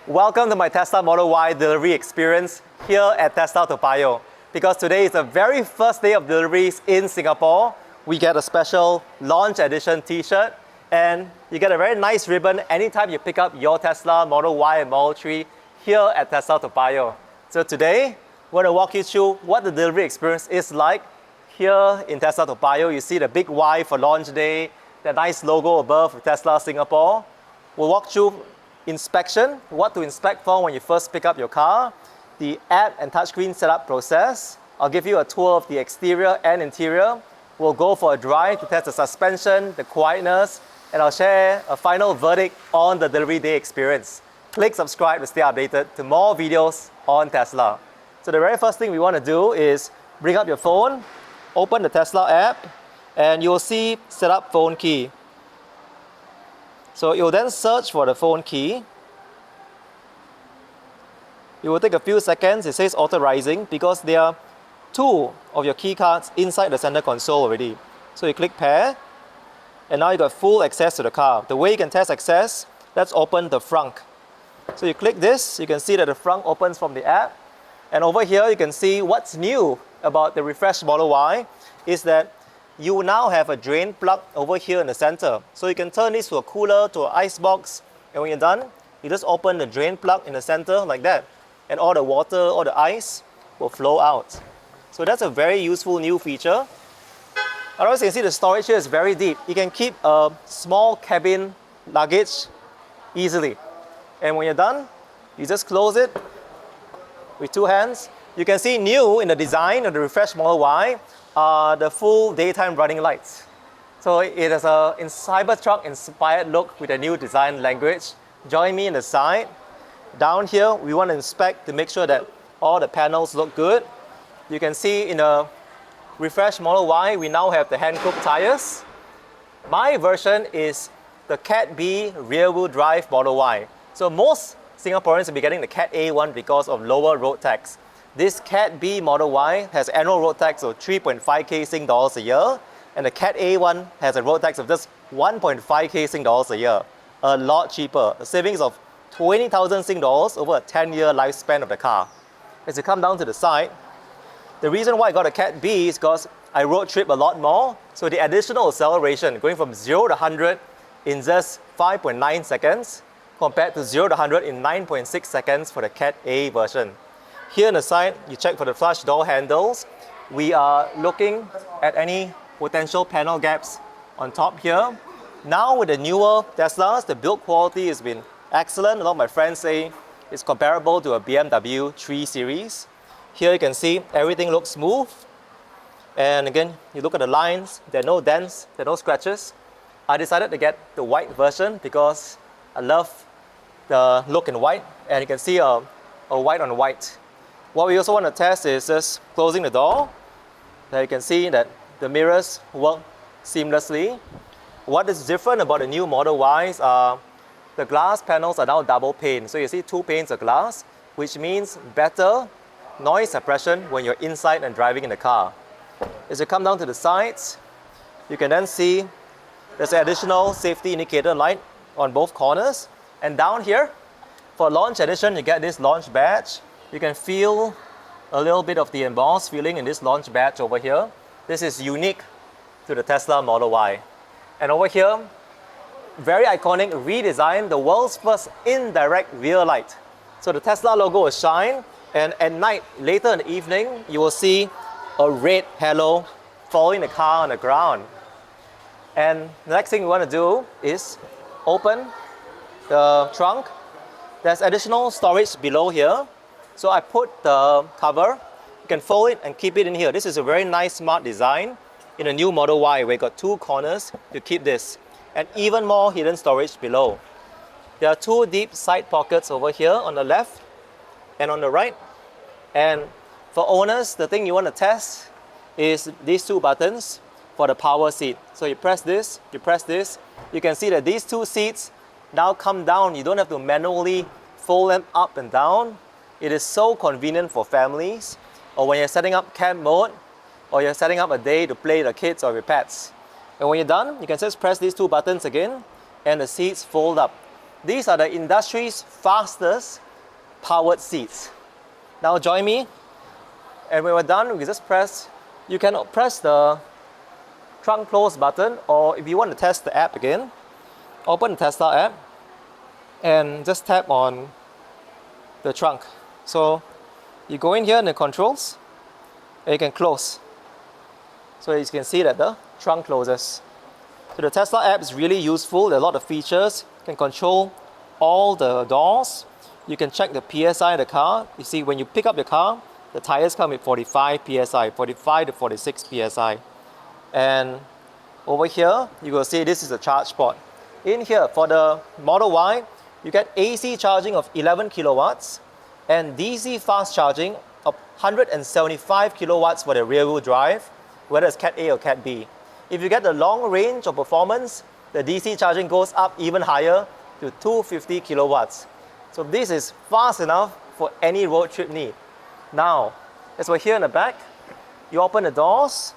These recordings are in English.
Welcome to my Tesla Model Y delivery experience here at Tesla Toa Payoh. Because today is the very first day of deliveries in Singapore, we get a special launch edition t-shirt and you get a very nice ribbon anytime you pick up your Tesla Model Y and Model 3 here at Tesla Toa Payoh. So today, we're going to walk you through what the delivery experience is like here in Tesla Toa Payoh. You see the big Y for launch day, the nice logo above of Tesla Singapore. We'll walk through inspection, what to inspect for when you first pick up your car, the app and touchscreen setup process. I'll give you a tour of the exterior and interior. We'll go for a drive to test the suspension, the quietness, and I'll share a final verdict on the delivery day experience. Click subscribe to stay updated to more videos on Tesla. So the very first thing we want to do is bring up your phone, open the Tesla app, and you'll see setup phone key. So you'll then search for the phone key. It will take a few seconds. It says authorizing because there are two of your key cards inside the center console already. So you click pair, and now you got full access to the car. The way you can test access, let's open the frunk. So you click this, you can see that the frunk opens from the app. And over here, you can see what's new about the refreshed Model Y is that you now have a drain plug over here in the center. So you can turn this to a cooler, to an ice box, and when you're done, you just open the drain plug in the center like that, and all the water or the ice will flow out. So that's a very useful new feature. Otherwise, you can see the storage here is very deep. You can keep a small cabin luggage easily. And when you're done, you just close it with two hands. You can see new in the design of the refreshed Model Y are the full daytime running lights. So it has a Cybertruck inspired look with a new design language. Join me in the side. Down here, we want to inspect to make sure that all the panels look good. You can see in a refreshed Model Y, we now have the hand-cooked tires. My version is the Cat B rear-wheel drive Model Y. So most Singaporeans will be getting the Cat A one because of lower road tax. This Cat B Model Y has annual road tax of 3.5k Sing dollars a year, and the Cat A one has a road tax of just 1.5k Sing dollars a year. A lot cheaper, a savings of 20,000 Sing dollars over a 10-year lifespan of the car. As you come down to the side, the reason why I got a Cat B is because I road trip a lot more, so the additional acceleration going from 0 to 100 in just 5.9 seconds compared to 0 to 100 in 9.6 seconds for the Cat A version. Here on the side, you check for the flush door handles. We are looking at any potential panel gaps on top here. Now with the newer Teslas, the build quality has been excellent. A lot of my friends say it's comparable to a BMW 3 Series. Here you can see everything looks smooth. And again, you look at the lines, there are no dents, there are no scratches. I decided to get the white version because I love the look in white, and you can see a white on white. What we also want to test is just closing the door. There you can see that the mirrors work seamlessly. What is different about the new Model Ys are the glass panels are now double pane. So you see two panes of glass, which means better noise suppression when you're inside and driving in the car. As you come down to the sides, you can then see there's an additional safety indicator light on both corners. And down here, for launch edition, you get this launch badge. You can feel a little bit of the embossed feeling in this launch badge over here. This is unique to the Tesla Model Y. And over here, very iconic redesign, the world's first indirect rear light. So the Tesla logo will shine, and at night, later in the evening, you will see a red halo following the car on the ground. And the next thing we want to do is open the trunk. There's additional storage below here. So I put the cover, you can fold it and keep it in here. This is a very nice smart design in a new Model Y where you got two corners to keep this, and even more hidden storage below. There are two deep side pockets over here on the left and on the right. And for owners, the thing you want to test is these two buttons for the power seat. So you press this, you press this. You can see that these two seats now come down. You don't have to manually fold them up and down. It is so convenient for families, or when you're setting up camp mode, or you're setting up a day to play the kids or your pets. And when you're done, you can just press these two buttons again, and the seats fold up. These are the industry's fastest powered seats. Now join me, and when we're done, we just press, you can press the trunk close button, or if you want to test the app again, open the Tesla app and just tap on the trunk. So you go in here in the controls and you can close. So you can see that the trunk closes. So the Tesla app is really useful. There are a lot of features. You can control all the doors. You can check the PSI of the car. You see, when you pick up your car, the tires come with 45 PSI, 45 to 46 PSI. And over here, you will see this is a charge port. In here, for the Model Y, you get AC charging of 11 kilowatts and DC fast charging of 175 kilowatts for the rear wheel drive, whether it's Cat A or Cat B. If you get the long range of performance, the DC charging goes up even higher to 250 kilowatts. So this is fast enough for any road trip need. Now, as we're here in the back, you open the doors,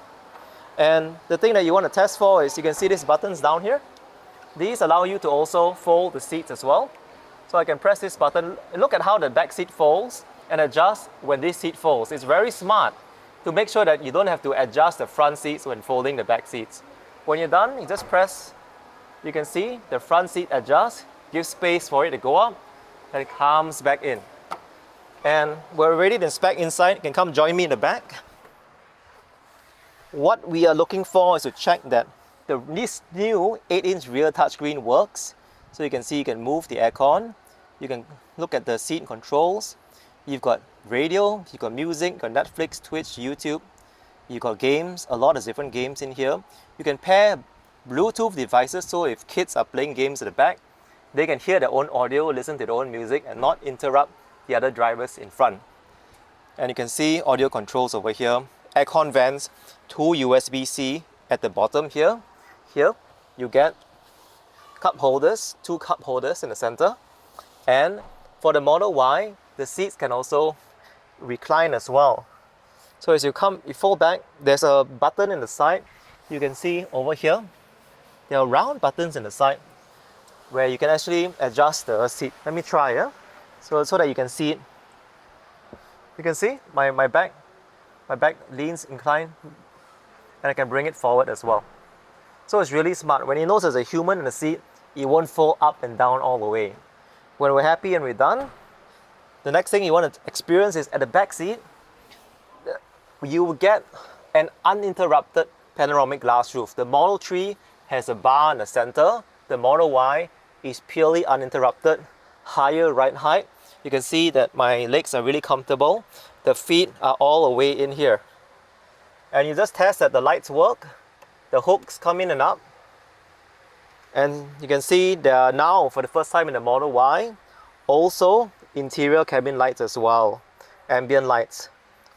and the thing that you want to test for is you can see these buttons down here. These allow you to also fold the seats as well. So I can press this button and look at how the back seat folds and adjust when this seat folds. It's very smart to make sure that you don't have to adjust the front seats when folding the back seats. When you're done, you just press, you can see the front seat adjusts, gives space for it to go up, and it comes back in. And we're ready to inspect inside. You can come join me in the back. What we are looking for is to check that this new 8-inch rear touchscreen works. So you can see you can move the aircon, you can look at the seat controls, you've got radio, you've got music, you've got Netflix, Twitch, YouTube, you've got games, a lot of different games in here. You can pair Bluetooth devices, so if kids are playing games at the back, they can hear their own audio, listen to their own music and not interrupt the other drivers in front. And you can see audio controls over here, aircon vents, 2 USB-C at the bottom here. Here you get cup holders, 2 cup holders in the center. And for the Model Y, the seats can also recline as well. So as you fold back, there's a button in the side. You can see over here, there are round buttons in the side where you can actually adjust the seat. Let me try, yeah? So that you can see it. You can see my back leans inclined, and I can bring it forward as well. So it's really smart. When you know there's a human in the seat, it won't fold up and down all the way. When we're happy and we're done, the next thing you want to experience is at the back seat, you will get an uninterrupted panoramic glass roof. The Model 3 has a bar in the center. The Model Y is purely uninterrupted, higher ride height. You can see that my legs are really comfortable. The feet are all the way in here. And you just test that the lights work. The hooks come in and up. And you can see there are now, for the first time in the Model Y, also interior cabin lights as well, ambient lights.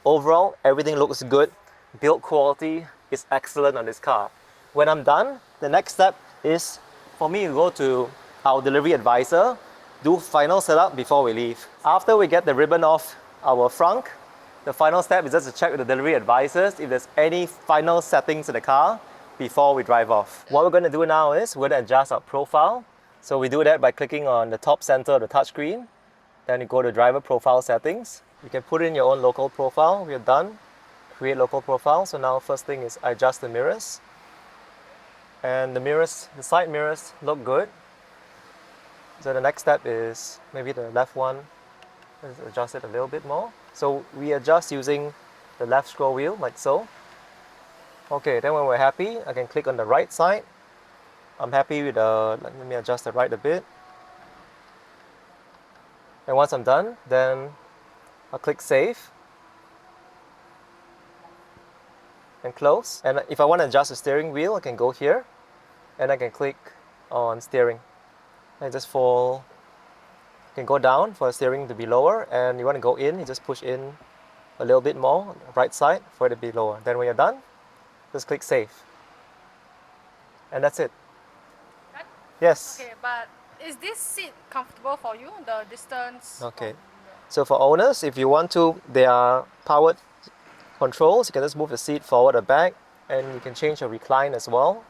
Overall, everything looks good. Build quality is excellent on this car. When I'm done, the next step is for me to go to our delivery advisor, do final setup before we leave. After we get the ribbon off our frunk, the final step is just to check with the delivery advisors if there's any final settings in the car before we drive off. What we're going to do now is we're going to adjust our profile. So we do that by clicking on the top center of the touchscreen. Then you go to driver profile settings. You can put in your own local profile. We're done. Create local profile. So now first thing is adjust the mirrors. And the mirrors, the side mirrors look good. So the next step is maybe the left one. Let's adjust it a little bit more. So we adjust using the left scroll wheel like so. Okay, then when we're happy, I can click on the right side. I'm happy with let me adjust the right a bit. And once I'm done, then I'll click save and close. And if I want to adjust the steering wheel, I can go here and I can click on steering. And just you can go down for the steering to be lower, and you want to go in, you just push in a little bit more, right side, for it to be lower. Then when you're done, just click save. And that's it. That? Yes. Okay, but is this seat comfortable for you, the distance? Okay. So for owners, if you want to, there are powered controls. You can just move the seat forward or back, and you can change your recline as well.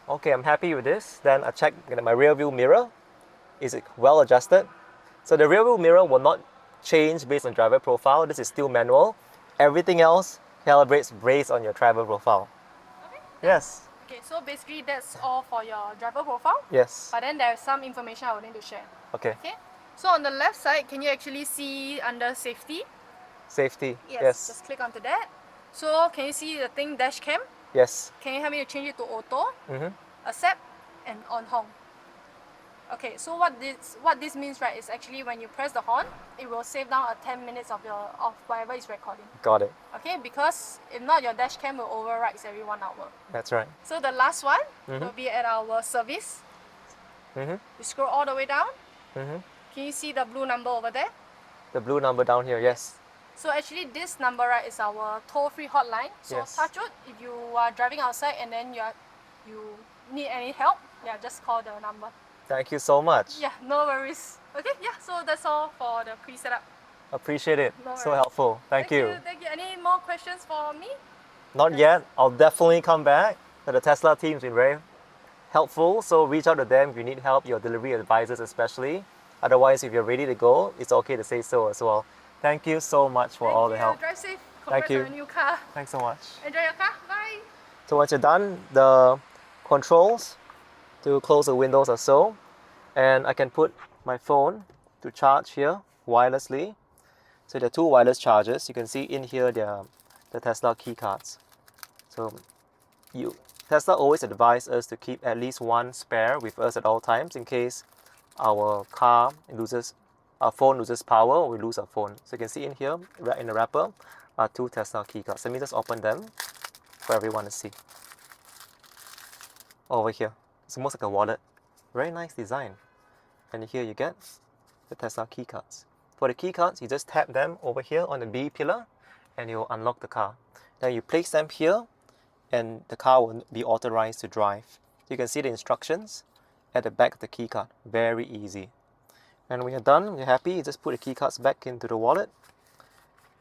Okay, I'm happy with this. Then I check my rear view mirror. Is it well adjusted? So the rear view mirror will not change based on driver profile. This is still manual. Everything else calibrates based on your driver profile. Okay. Yes. Okay, so basically that's all for your driver profile. Yes. But then there's some information I would need to share. Okay. Okay. So on the left side, can you actually see under safety? Safety. Yes. Yes. Just click onto that. So can you see the thing dash cam? Yes. Can you help me to change it to auto, accept, and on horn? Okay, so what this means, right, is actually when you press the horn, it will save down 10 minutes of whatever is recording. Got it. Okay, because if not, your dash cam will overwrite every 1 hour. That's right. So the last one will be at our service. You scroll all the way down. Can you see the blue number over there? The blue number down here, yes. So actually this number, right, is our toll-free hotline. So Yes. touch wood, if you are driving outside and then you need any help, yeah, just call the number. Thank you so much. Yeah, no worries. Okay, yeah, so that's all for the pre-setup. Appreciate it. No So worries. helpful. Thank you. Thank you. Any more questions for me? Not yet. I'll definitely come back. The Tesla team's been very helpful. So reach out to them if you need help, your delivery advisors especially. Otherwise, if you're ready to go, it's okay to say so as well. Thank you so much for all the help. Drive safe. Thank Congrats you. on your new car. Thanks so much. Enjoy your car. Bye. So once you're done, the controls to close the windows are so. And I can put my phone to charge here wirelessly. So there are two wireless chargers. You can see in here there are the Tesla key cards. So Tesla always advise us to keep at least one spare with us at all times in case our phone loses power or we lose our phone. So you can see in here, right in the wrapper, are two Tesla key cards. Let me just open them for everyone to see. Over here, it's almost like a wallet. Very nice design. And here you get the Tesla key cards. For the key cards, you just tap them over here on the B pillar and you'll unlock the car. Then you place them here and the car will be authorized to drive. You can see the instructions at the back of the key card. Very easy. And when you're done, you're happy, you just put the key cards back into the wallet.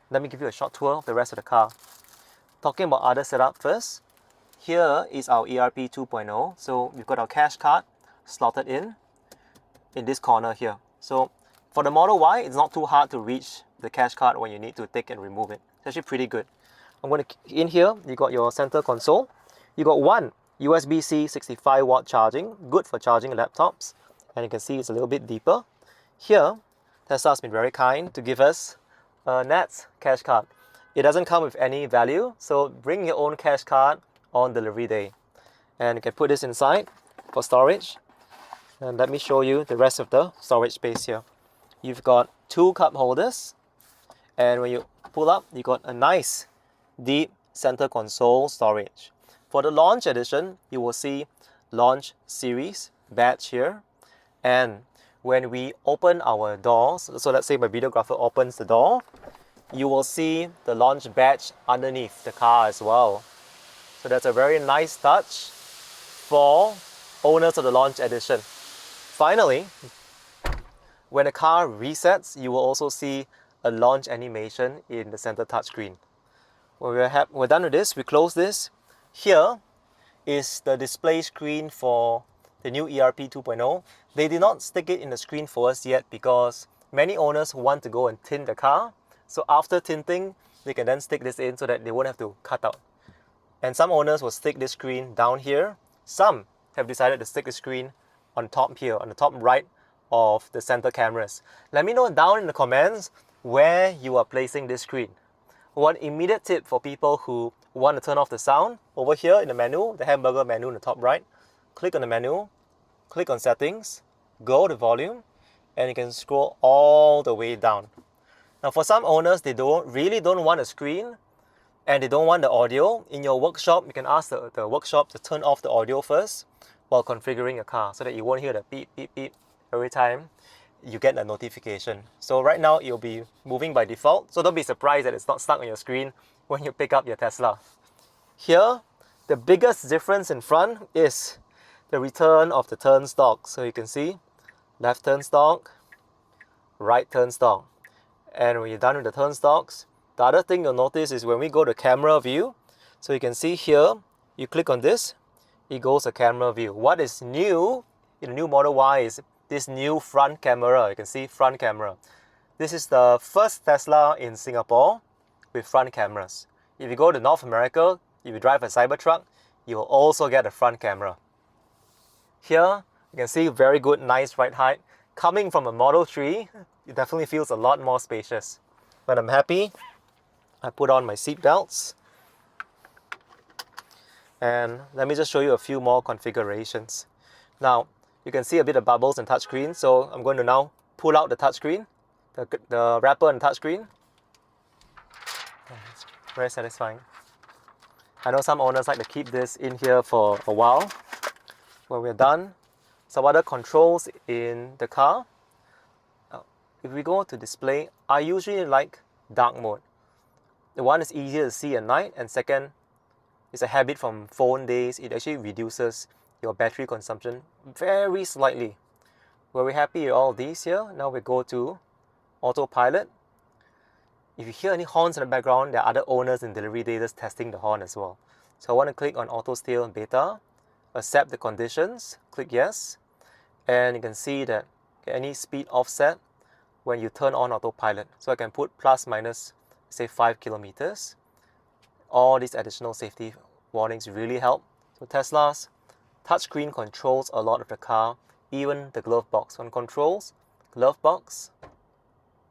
Let me give you a short tour of the rest of the car. Talking about other setup first. Here is our ERP 2.0. So we've got our cash card slotted in this corner here. So for the Model Y, it's not too hard to reach the cash card when you need to take and remove it. It's actually pretty good. I'm going to, in here, you got your center console. You got one USB-C 65 watt charging, good for charging laptops. And you can see it's a little bit deeper. Here, Tesla's been very kind to give us a NETS cash card. It doesn't come with any value, so bring your own cash card on delivery day. And you can put this inside for storage. And let me show you the rest of the storage space here. You've got two cup holders, and when you pull up, you got a nice deep center console storage. For the launch edition, you will see launch series badge here. And when we open our doors, so let's say my videographer opens the door, you will see the launch badge underneath the car as well. So that's a very nice touch for owners of the launch edition. Finally, when the car resets, you will also see a launch animation in the center touchscreen. When we're done with this, we close this. Here is the display screen for the new ERP 2.0. They did not stick it in the screen for us yet because many owners want to go and tint the car. So after tinting, they can then stick this in so that they won't have to cut out. And some owners will stick this screen down here. Some have decided to stick the screen on top here, on the top right of the center cameras. Let me know down in the comments where you are placing this screen. One immediate tip for people who want to turn off the sound, over here in the menu, the hamburger menu in the top right, click on the menu, click on settings, go to volume, and you can scroll all the way down. Now for some owners, they really don't want a screen and they don't want the audio. In your workshop, you can ask the workshop to turn off the audio first while configuring your car so that you won't hear the beep, beep, beep every time you get a notification. So right now, it'll be moving by default. So don't be surprised that it's not stuck on your screen when you pick up your Tesla. Here, the biggest difference in front is the return of the turn stalk. So you can see left turn stalk, right turn stalk. And when you're done with the turn stalks, the other thing you'll notice is when we go to camera view, so you can see here, you click on this, it goes to camera view. What is new in the new Model Y is this new front camera. You can see front camera. This is the first Tesla in Singapore with front cameras. If you go to North America, if you drive a Cybertruck, you will also get a front camera. Here, you can see very good, nice ride height. Coming from a Model 3, it definitely feels a lot more spacious. When I'm happy, I put on my seat belts. And let me just show you a few more configurations. Now, you can see a bit of bubbles in touchscreen, so I'm going to now pull out the touchscreen, the wrapper and touchscreen. It's very satisfying. I know some owners like to keep this in here for a while. When we're done, some other controls in the car. If we go to display, I usually like dark mode. The one is easier to see at night, and second, it's a habit from phone days. It actually reduces your battery consumption very slightly. We're happy with all of these here. Now we go to autopilot. If you hear any horns in the background, there are other owners in delivery days testing the horn as well. So I want to click on auto steer beta, accept the conditions, click yes, and you can see that any speed offset when you turn on autopilot. So I can put plus minus, say 5 kilometers. All these additional safety warnings really help. So Tesla's touchscreen controls a lot of the car, even the glove box. On controls, glove box.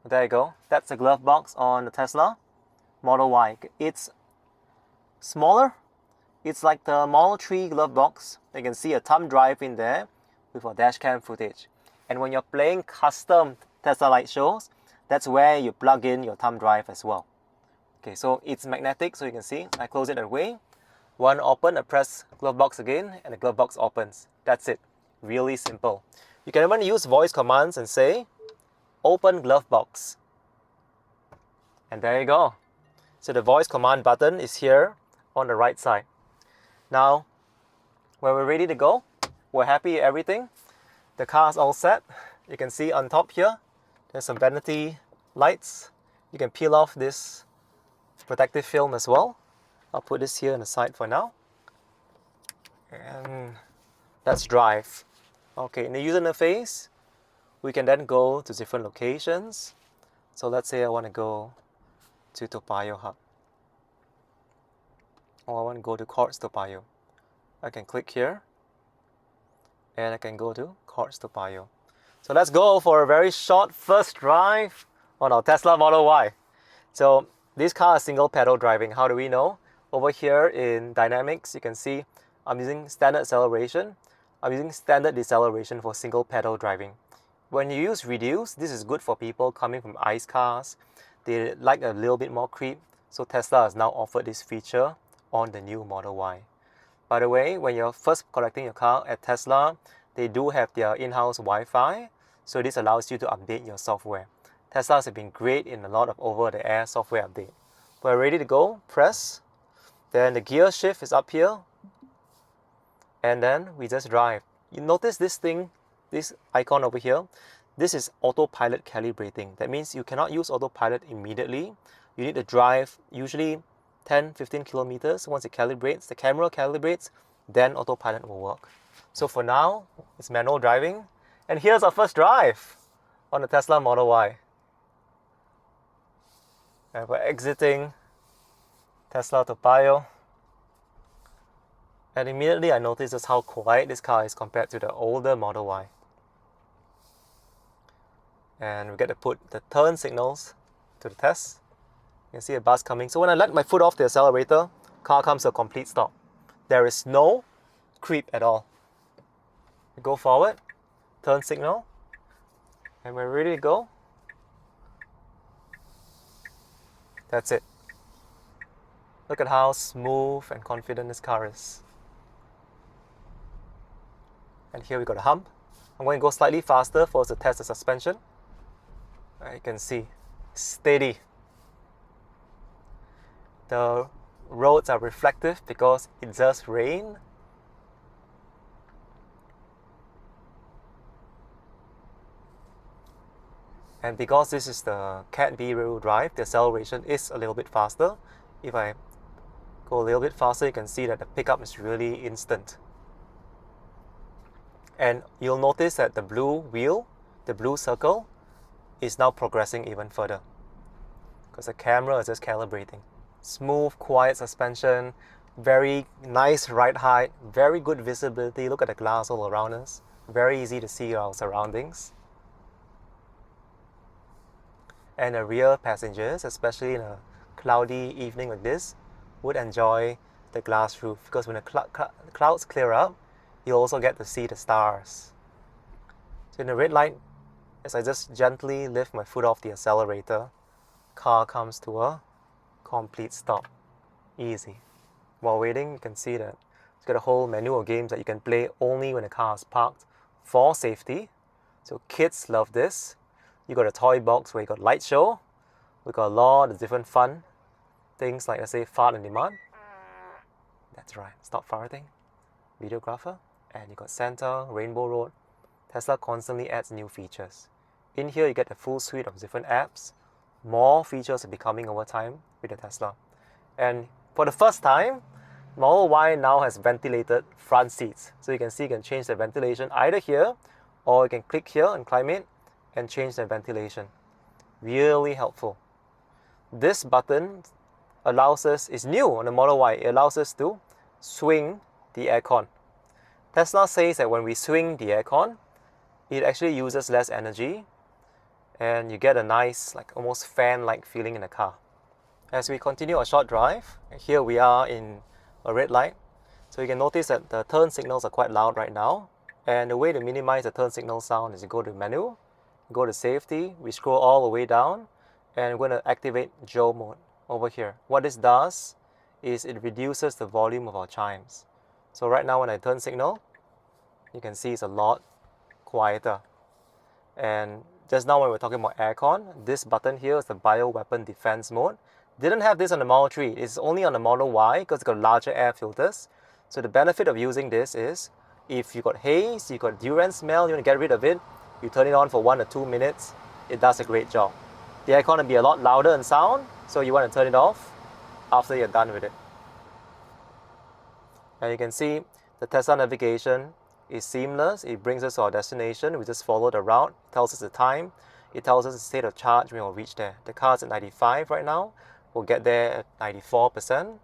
There you go. That's the glove box on the Tesla Model Y. It's smaller. It's like the Model 3 glove box. You can see a thumb drive in there with a dash cam footage. And when you're playing custom Tesla light shows, that's where you plug in your thumb drive as well. Okay, so it's magnetic, so you can see. I close it away. One open, I press glove box again, and the glove box opens. That's it. Really simple. You can even use voice commands and say, open glove box. And there you go. So the voice command button is here on the right side. Now, when we're ready to go, we're happy with everything. The car is all set. You can see on top here, there's some vanity lights. You can peel off this protective film as well. I'll put this here on the side for now. And let's drive. Okay, in the user interface, we can then go to different locations. So let's say I want to go to Toa Payoh Hub. Or I want to go to Quartz Toa Payoh. I can click here. And I can go to Quartz Toa Payoh. So let's go for a very short first drive on our Tesla Model Y. So this car is single pedal driving. How do we know? Over here in dynamics, you can see I'm using standard acceleration. I'm using standard deceleration for single pedal driving. When you use reduce, this is good for people coming from ICE cars. They like a little bit more creep. So Tesla has now offered this feature on the new Model Y. By the way, when you're first collecting your car at Tesla, they do have their in-house Wi-Fi. So this allows you to update your software. Teslas have been great in a lot of over-the-air software update. We're ready to go, press. Then the gear shift is up here. And then we just drive. You notice this thing, this icon over here. This is autopilot calibrating. That means you cannot use autopilot immediately. You need to drive usually 10-15 kilometers. Once it calibrates, the camera calibrates, then autopilot will work. So for now, it's manual driving. And here's our first drive on the Tesla Model Y. And we're exiting Tesla Toa Payoh. And immediately I noticed just how quiet this car is compared to the older Model Y. And we get to put the turn signals to the test. You can see a bus coming. So when I let my foot off the accelerator, car comes to a complete stop. There is no creep at all. We go forward, turn signal, and we're ready to go. That's it. Look at how smooth and confident this car is. And here we got a hump. I'm going to go slightly faster for us to test the suspension. You can see, steady. The roads are reflective because it does rain. And because this is the Cat B rear-wheel drive, the acceleration is a little bit faster. If I go a little bit faster, you can see that the pickup is really instant. And you'll notice that the blue wheel, the blue circle, is now progressing even further because the camera is just calibrating. Smooth, quiet suspension, very nice ride height, very good visibility. Look at the glass all around us. Very easy to see our surroundings. And the rear passengers, especially in a cloudy evening like this, would enjoy the glass roof because when the clouds clear up, you'll also get to see the stars. So in the red light, as I just gently lift my foot off the accelerator, car comes to a complete stop. Easy. While waiting, you can see that it's got a whole menu of games that you can play only when the car is parked for safety. So kids love this. You got a toy box where you got light show. We got a lot of different fun things like, let's say, fart on demand. That's right, stop farting. Videographer. And you got Santa, Rainbow Road. Tesla constantly adds new features. In here, you get a full suite of different apps. More features will be coming over time with the Tesla. And for the first time, Model Y now has ventilated front seats. So you can see you can change the ventilation either here, or you can click here and climb it and change the ventilation. Really helpful. This button allows us, is new on the Model Y, it allows us to swing the aircon. Tesla says that when we swing the aircon, it actually uses less energy and you get a nice, like almost fan-like feeling in the car. As we continue our short drive, here we are in a red light. So you can notice that the turn signals are quite loud right now. And the way to minimize the turn signal sound is you go to menu, go to safety, we scroll all the way down, and we're going to activate Joe mode over here. What this does is it reduces the volume of our chimes. So right now when I turn signal, you can see it's a lot quieter. And just now when we're talking about aircon, this button here is the bioweapon defense mode. Didn't have this on the Model 3, it's only on the Model Y because it's got larger air filters. So the benefit of using this is, if you got haze, you got durian smell, you want to get rid of it, you turn it on for 1 or 2 minutes, it does a great job. The aircon will be a lot louder in sound, so you want to turn it off after you're done with it. And you can see the Tesla navigation is seamless. It brings us to our destination. We just follow the route. It tells us the time. It tells us the state of charge when we'll reach there. The car's at 95 right now. We'll get there at 94%.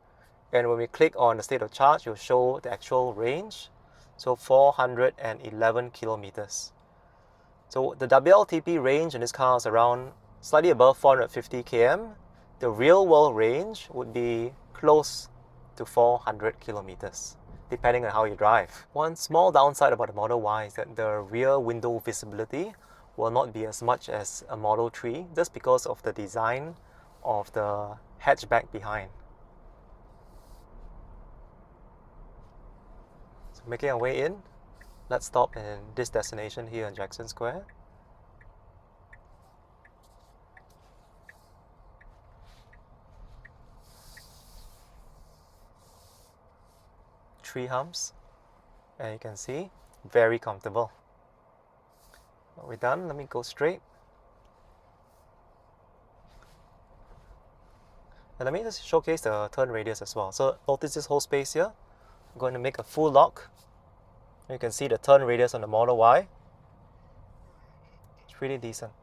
And when we click on the state of charge, it'll show the actual range. So 411 kilometers. So the WLTP range in this car is around slightly above 450 km. The real world range would be close to 400 kilometers, depending on how you drive. One small downside about the Model Y is that the rear window visibility will not be as much as a Model 3 just because of the design of the hatchback behind. So making our way in, let's stop in this destination here in Jackson Square. Tree humps, and you can see, very comfortable. Are we done? Let me go straight. And let me just showcase the turn radius as well. So notice this whole space here. I'm going to make a full lock. You can see the turn radius on the Model Y. It's pretty decent.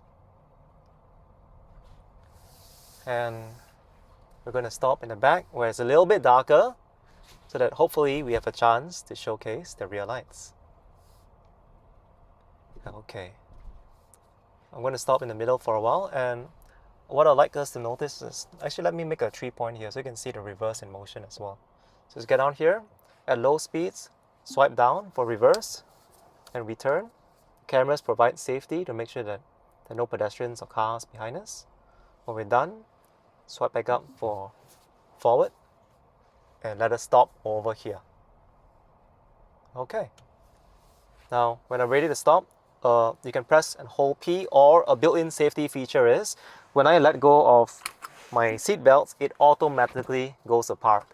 And we're going to stop in the back where it's a little bit darker, so that hopefully we have a chance to showcase the rear lights. Okay. I'm going to stop in the middle for a while, and what I'd like us to notice is, actually let me make a 3-point here so you can see the reverse in motion as well. So just get down here, at low speeds, swipe down for reverse and return. Cameras provide safety to make sure that there are no pedestrians or cars behind us. When we're done, swipe back up for forward and let us stop over here. Okay. Now, when I'm ready to stop, you can press and hold P, or a built-in safety feature is, when I let go of my seat belts, it automatically goes apart.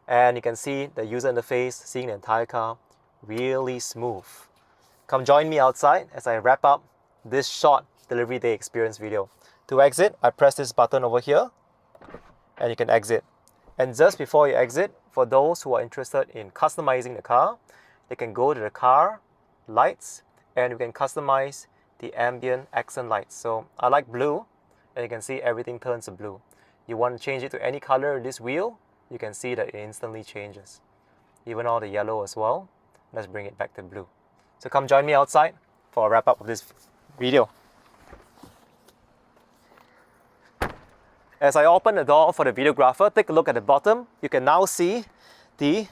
And you can see the user interface, seeing the entire car, really smooth. Come join me outside as I wrap up this short delivery day experience video. To exit, I press this button over here, and you can exit. And just before you exit, for those who are interested in customizing the car, they can go to the car lights, and you can customize the ambient accent lights. So I like blue, and you can see everything turns to blue. You want to change it to any color in this wheel, you can see that it instantly changes. Even all the yellow as well. Let's bring it back to blue. So come join me outside for a wrap up of this video. As I open the door for the videographer, take a look at the bottom. You can now see the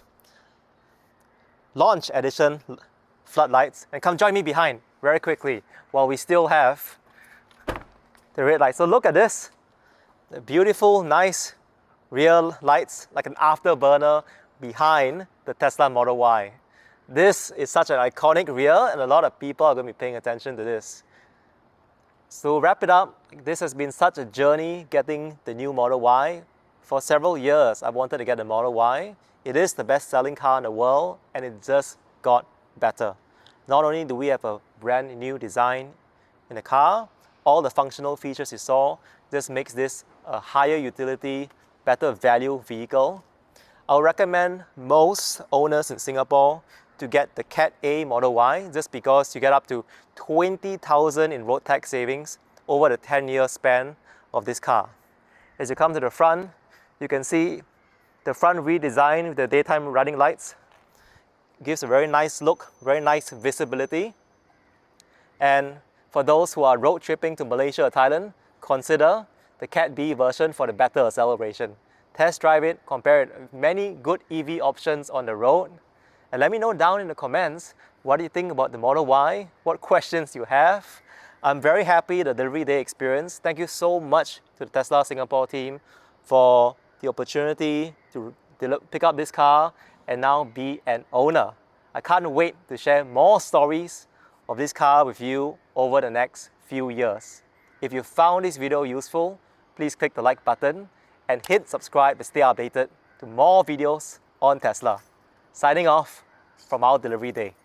launch edition floodlights, and come join me behind very quickly while we still have the red light. So look at this, the beautiful, nice rear lights, like an afterburner behind the Tesla Model Y. This is such an iconic rear, and a lot of people are going to be paying attention to this. So wrap it up, this has been such a journey getting the new Model Y. For several years, I wanted to get the Model Y. It is the best-selling car in the world, and it just got better. Not only do we have a brand new design in the car, all the functional features you saw, this makes this a higher utility, better value vehicle. I'll recommend most owners in Singapore to get the Cat A Model Y, just because you get up to 20,000 in road tax savings over the 10-year span of this car. As you come to the front, you can see the front redesign with the daytime running lights. Gives a very nice look, very nice visibility. And for those who are road tripping to Malaysia or Thailand, consider the Cat B version for the better acceleration. Test drive it, compare it with many good EV options on the road, and let me know down in the comments what do you think about the Model Y, what questions you have. I'm very happy the delivery day experience. Thank you so much to the Tesla Singapore team for the opportunity to pick up this car and now be an owner. I can't wait to share more stories of this car with you over the next few years. If you found this video useful, please click the like button and hit subscribe to stay updated to more videos on Tesla. Signing off from our delivery day.